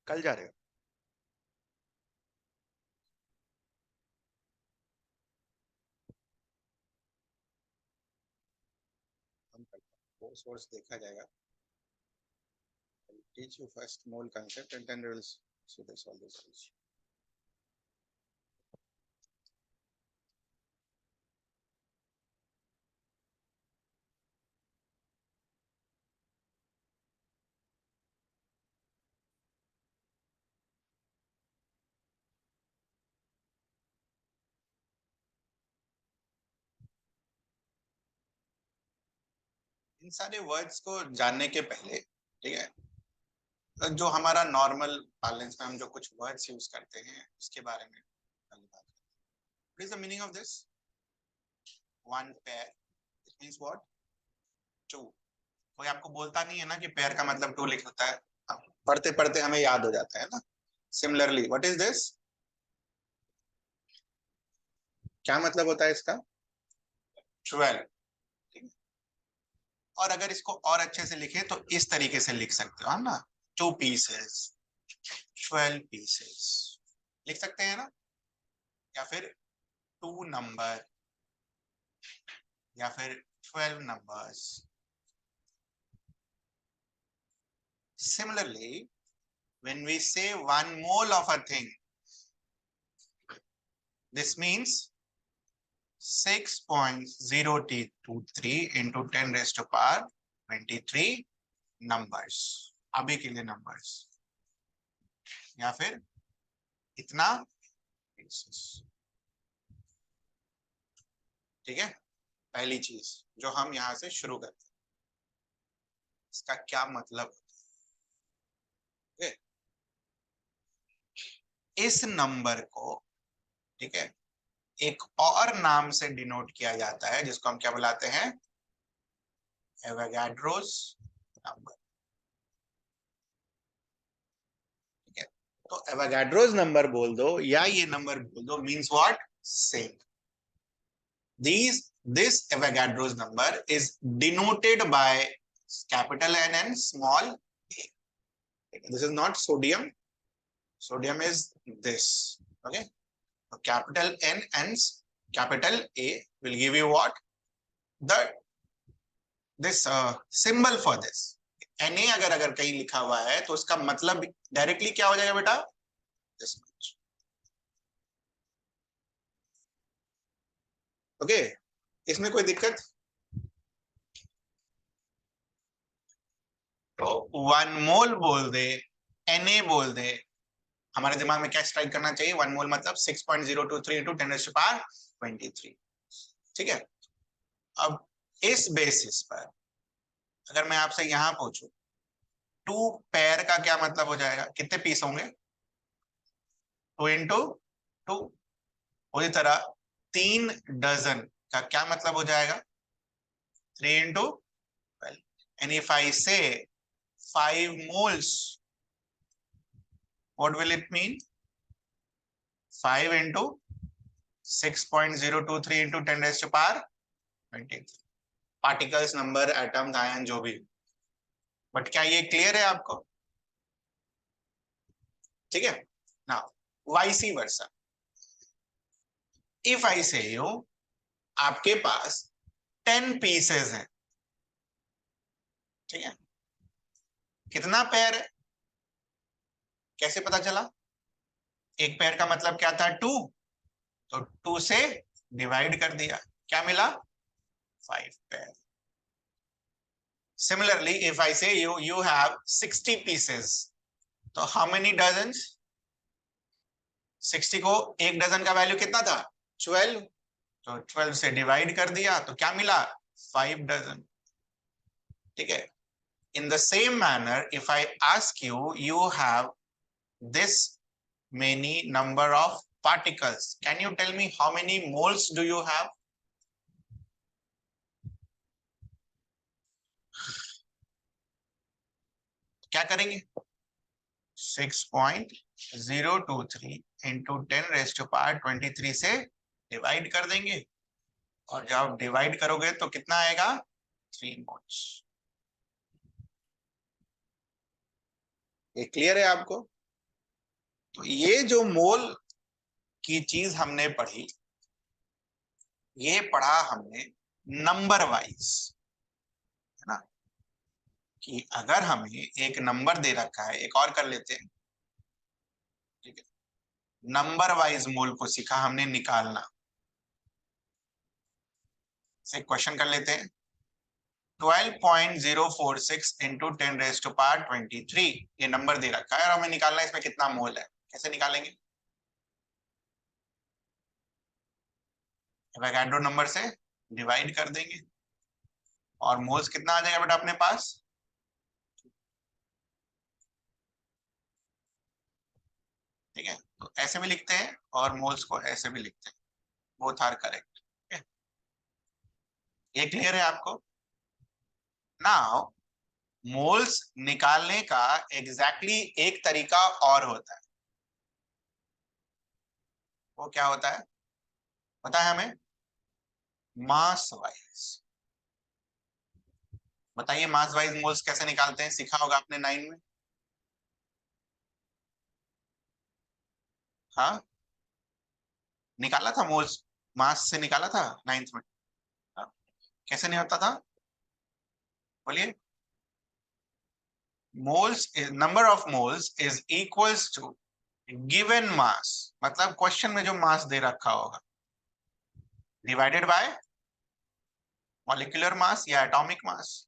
कल जा रहे हो? हम कल कोर्स वोर्स देखा जाएगा. Teach you first mole concept and then we will see this all this. इन सारे वर्ड्स को जानने के पहले, ठीक है, तो जो हमारा नॉर्मल बैलेंस में हम जो कुछ वर्ड्स यूज करते हैं उसके बारे में पहले बात करते हैं. What is the meaning of this? One pair. It means what? Two. कोई आपको बोलता नहीं है ना कि पेयर का मतलब टू लिख होता है. पढ़ते पढ़ते हमें याद हो जाता है ना. Similarly what is this? क्या मतलब होता है इसका? 12. और अगर इसको और अच्छे से लिखे तो इस तरीके से लिख सकते हो हम ना. 2 pieces, 12 pieces लिख सकते हैं ना. या फिर 2 नंबर, या फिर 12 numbers. Similarly, when we say 1 mole of a thing, this means 6.023 into 10 raised to power 23 numbers. अभी के लिए numbers. या फिर इतना pieces. ठीक है, पहली चीज जो हम यहां से शुरू करते हैं, इसका क्या मतलब है? इस नंबर को, ठीक है, एक और नाम से डिनोट किया जाता है जिसको हम क्या बुलाते हैं? Avogadro's number. ठीक है, तो एवोगाड्रोस नंबर बोल दो या ये नंबर बोल दो, means what? Same. This Avogadro's number is denoted by capital N and small a. This is not sodium. Sodium is this. Okay. So capital N and capital A will give you what? This symbol for this. Na अगर कहीं लिखा हुआ है तो उसका मतलब directly क्या हो जाएगा बेटा? This much. ओके, इसमें कोई दिक्कत? तो 1 मोल बोल दे, Na बोल दे, हमारे दिमाग में क्या स्ट्राइक करना चाहिए? 1 मोल मतलब 6.023 into 10 raised to power 23. ठीक है, अब इस बेसिस पर अगर मैं आपसे यहां पूछूं 2 पेयर का क्या मतलब हो जाएगा? कितने पीस होंगे? 2 into 2. उसी तरह 3 डजन का क्या मतलब हो जाएगा? 3 into 12. And if I say 5 moles, what will it mean? 5 into 6.023 into 10 raised to power 23. Particles, number, atom, ion, जो भी. बट क्या ये क्लियर है आपको? ठीक है. Now vice versa, if I से यू आपके पास 10 पीसेस हैं, ठीक है, कितना पेयर है? कैसे पता चला? एक पेयर का मतलब क्या था? 2. तो 2 से डिवाइड कर दिया, क्या मिला? 5 pair. Similarly, if I say you have 60 pieces, तो how many dozens? 60 को एक डजन का वैल्यू कितना था? 12. तो 12 से डिवाइड कर दिया तो क्या मिला? 5 डजन. ठीक है. In the same manner, if I ask you, you have this many number of particles. Can you tell me how many moles do you have? क्या करेंगे? 6.023 into 10 raised to power 23 से डिवाइड कर देंगे, और जब divide करोगे तो कितना आएगा? 3 मोल्स. ये क्लियर है आपको? तो ये जो मोल की चीज हमने पढ़ी, ये पढ़ा हमने नंबर वाइज, है ना, कि अगर हमें एक नंबर दे रखा है, एक और कर लेते हैं, ठीक है, नंबर वाइज मोल को सीखा हमने निकालना। से क्वेश्चन कर लेते हैं, 12.046 इंटू 10⁻23 ये नंबर दे रखा है और हमें निकालना है इसमें कितना मोल है। कैसे निकालेंगे? एवोगाड्रो नंबर से डिवाइड कर देंगे और मोल्स कितना आ जाएगा बेटा अपने पास? ठीक है, तो ऐसे भी लिखते हैं और मोल्स को ऐसे भी लिखते हैं, बोथ आर करेक्ट। ये क्लियर है आपको? नाउ मोल्स निकालने का एग्जैक्टली एक तरीका और होता है। वो क्या होता है पता है हमें? मास वाइज। बताइए मास वाइज मोल्स कैसे निकालते हैं, सीखा होगा आपने 9 में। हाँ, निकाला था मोल्स, मास से निकाला था 9th में। हाँ? कैसे नहीं होता था? बोलिए। Moles, number of moles is equals to given mass, मतलब क्वेश्चन में जो मास दे रखा होगा, डिवाइडेड बाय मॉलिक्यूलर मास या एटॉमिक मास।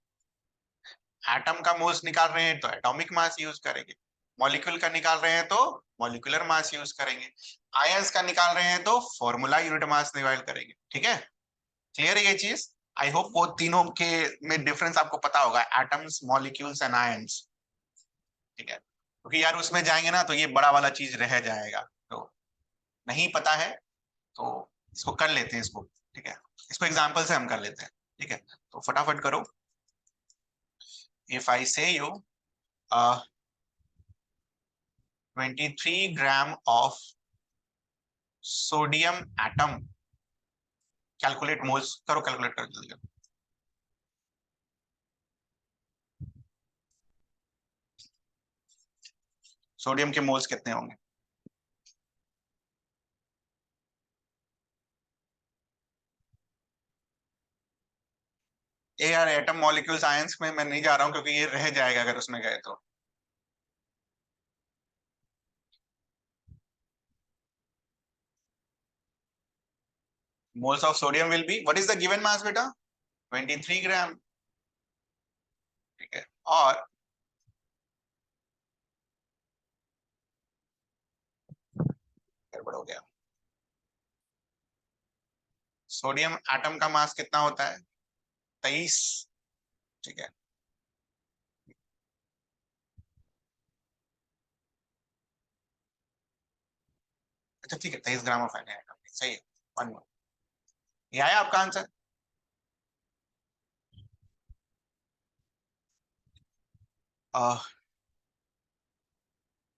एटम का मोल्स निकाल रहे हैं तो एटॉमिक मास यूज करेंगे, मॉलिक्यूल का निकाल रहे हैं तो मॉलिक्यूलर मास यूज करेंगे, आयंस का निकाल रहे हैं तो फॉर्मूला यूनिट मास डिवाइड करेंगे। ठीक है, क्लियर है ये चीज? आई होप वो तीनों के में डिफरेंस आपको पता होगा, एटम्स, मॉलिक्यूल्स एंड आयंस। ठीक है, क्योंकि यार उसमें जाएंगे ना तो ये बड़ा वाला चीज रह जाएगा, तो नहीं पता है तो इसको कर लेते हैं इसको। ठीक है, इसको एग्जांपल से हम कर लेते हैं। ठीक है, तो फटाफट करो। इफ आई से you 23 gram of sodium atom, calculate moles, करो कैलकुलेट कर जल्दी करो। सोडियम के मोल्स कितने होंगे? ये यार एटम, मॉलिक्यूल्स, आयंस में मैं नहीं जा रहा हूं क्योंकि ये रह जाएगा अगर उसमें गए तो। Moles of sodium will be, what is the given mass बेटा? 23 ग्राम। ठीक है, और गड़बड़ हो गया, सोडियम एटम का मास कितना होता है? 23। ठीक है, अच्छा ठीक है, 23 ग्राम ऑफ एटम, सही है। वन मोल, ये आया आपका answer.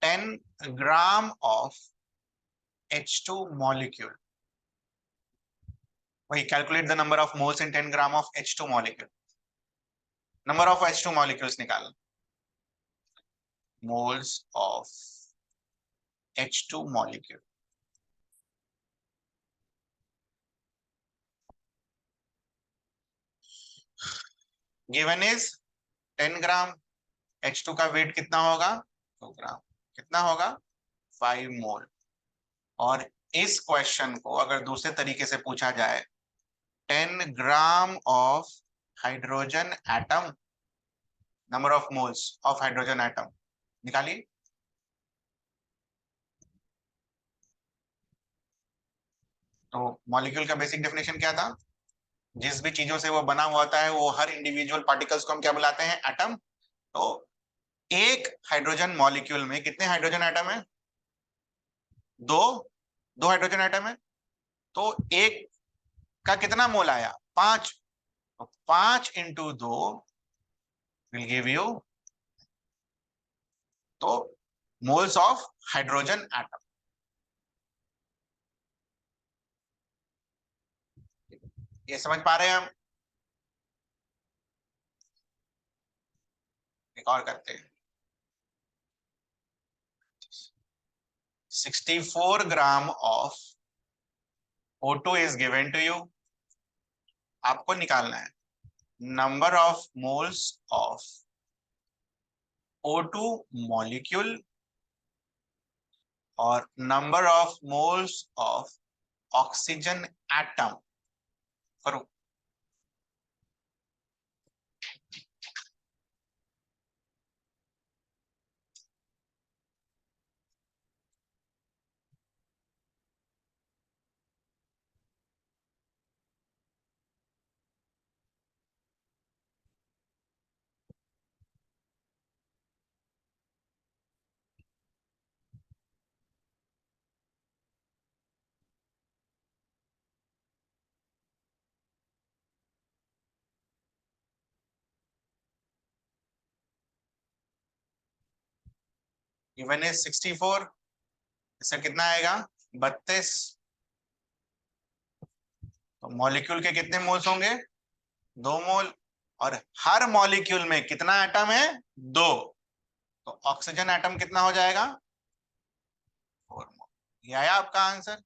10 gram of H2 molecule, वही calculate the number of moles in 10 gram of H2 molecule, number of H2 molecules निकाल, moles of H2 molecule, given is 10 gram, H2 का wait कितना होगा? 2 ग्राम, कितना होगा? 5 मोल। और इस क्वेश्चन को अगर दूसरे तरीके से पूछा जाए, 10 gram of hydrogen atom, number of moles of hydrogen atom निकालिए। तो मॉलिक्यूल का बेसिक डेफिनेशन क्या था? जिस भी चीजों से वो बना हुआ होता है वो हर इंडिविजुअल पार्टिकल्स को हम क्या बुलाते हैं? एटम। तो एक हाइड्रोजन मॉलिक्यूल में कितने हाइड्रोजन एटम है? दो, दो हाइड्रोजन एटम है। तो एक का कितना मोल आया? 5। तो 5 इंटू 2 विल गिव यू, तो मोल्स ऑफ हाइड्रोजन एटम। ये समझ पा रहे हैं हम? एक और करते हैं। 64 gram of O2 is given to you. आपको निकालना है number of moles of O2 molecule और number of moles of oxygen atom. करो। गिवन इज 64, इसका कितना आएगा 32। तो मॉलिक्यूल के कितने मोल्स होंगे 2 मोल और हर मॉलिक्यूल में कितना एटम है 2। तो ऑक्सीजन एटम कितना हो जाएगा 4 मोल। ये आया आपका आंसर।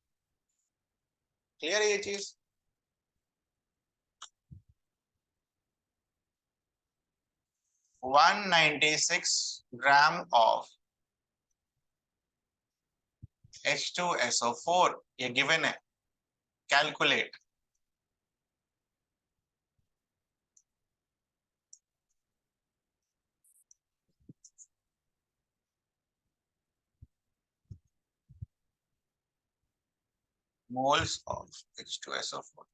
क्लियर है ये चीज। वन 96 ग्राम ऑफ H2SO4 ये गिवन है। Calculate. moles of H2SO4,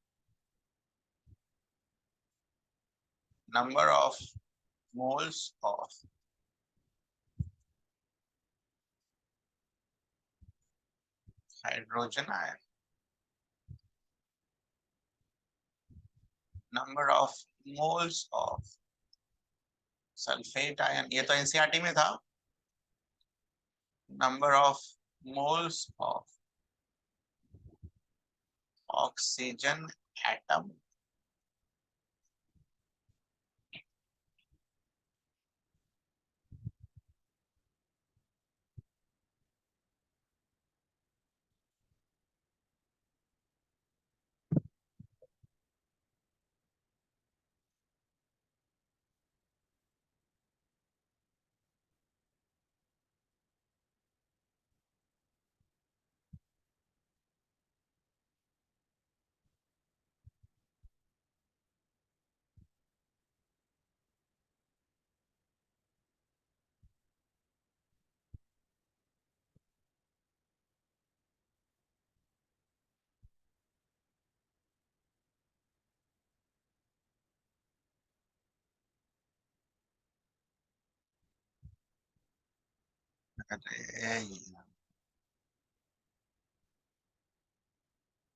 number of moles of hydrogen ion, number of moles of sulphate ion, ये तो एनसीईआरटी में था। Number of moles of oxygen atom, अरे